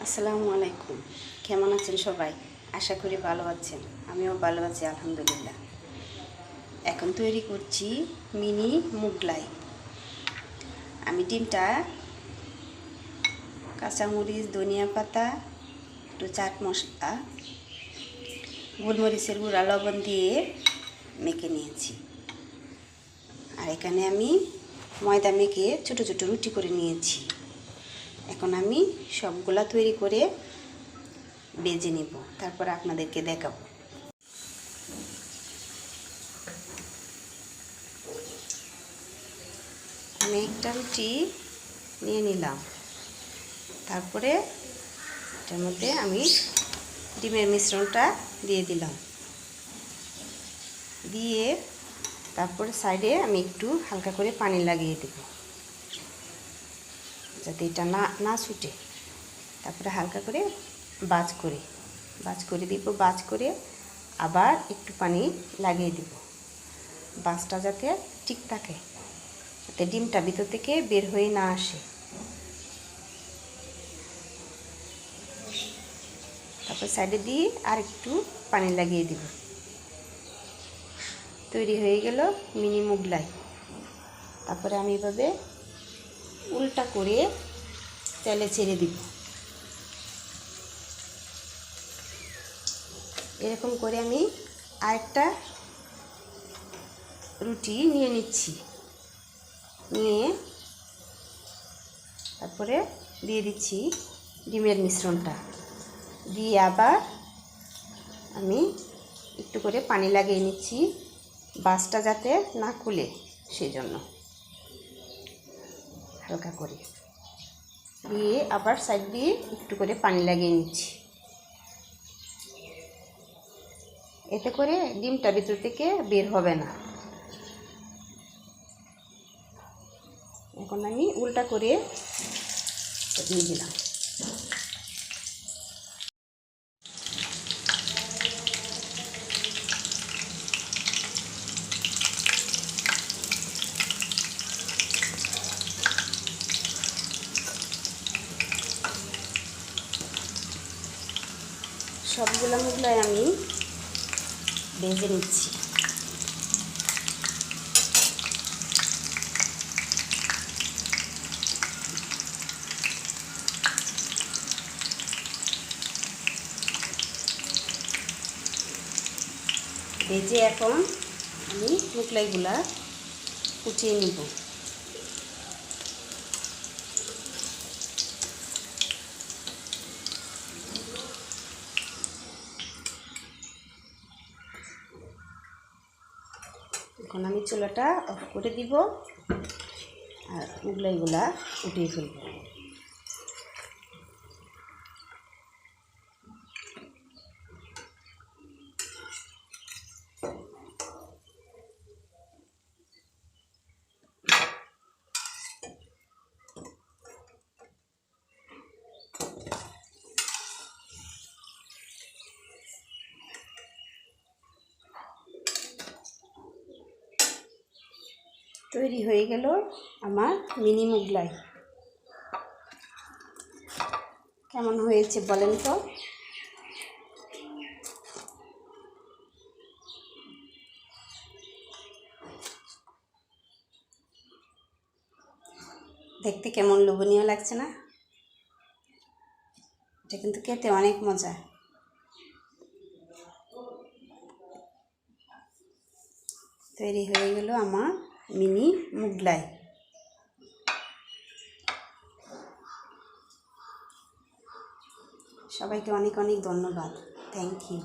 আসসালামু আলাইকুম। কেমন আছেন সবাই? আশা করি ভালো আছেন। আমিও ভালো আছি আলহামদুলিল্লাহ। এখন তৈরি করছি মিনি মুগলাই। আমি ডিমটা কাঁচামরিচ, ধনিয়া পাতা, একটু চাট মশলা, গোলমরিচের গুঁড়া, লবণ দিয়ে মেখে নিয়েছি। আর এখানে আমি ময়দা মেখে ছোটো ছোটো রুটি করে নিয়েছি। এখন আমি সবগুলা তৈরি করে বেজে নিব, তারপর আপনাদেরকে দেখাবো। আমি একটা রুটি নিয়ে নিলাম, তারপরে এটার মধ্যে আমি ডিমের মিশ্রণটা দিয়ে দিলাম, দিয়ে তারপরে সাইডে আমি একটু হালকা করে পানি লাগিয়ে দেব যাতে এটা না ছুটে। তারপরে হালকা করে বাজ করে দিব, বাজ করে আবার একটু পানি লাগিয়ে দিব, বাজটা যাতে ঠিক থাকে, যাতে ডিমটা ভিতর থেকে বের হয়ে না আসে। তারপর সাইডে দিয়ে আর একটু পানি লাগিয়ে দিব। তৈরি হয়ে গেল মিনি মুগলাই। তারপরে আমি এভাবে উল্টা করে তেলে ছেড়ে দিব। এরকম করে আমি আরেকটা রুটি নিয়ে নিচ্ছি, নিয়ে তারপরে দিয়ে দিচ্ছি ডিমের মিশ্রণটা, দিয়ে আবার আমি একটু করে পানি লাগিয়ে নিচ্ছি, বাসটা যাতে না খুলে, সেজন্য হালকা করে দিয়ে আবার সাইড দিয়ে একটু করে পানি লাগিয়ে নিচ্ছি। এতে করে ডিমটা ভিতর থেকে বের হবে না। এখন আমি উল্টা করে দিয়ে দিলাম। সবগুলো মুগলাই আমি ভেজে নিচ্ছি। ভেজে এখন আমি মুগলাইগুলা কুচিয়ে নিব। এখন আমি চুলাটা অফ করে দিব আর মুগলাইগুলা উঠিয়ে ফেলব। তৈরি হয়ে গেল আমার মিনি মুগলাই। কেমন হয়েছে বলেন তো? দেখতে কেমন লোভনীয় লাগছে না? এটা কিন্তু খেতে অনেক মজা। তৈরি হয়ে গেল আমার মিনি মুগলাই। সবাইকে অনেক অনেক ধন্যবাদ। Thank you.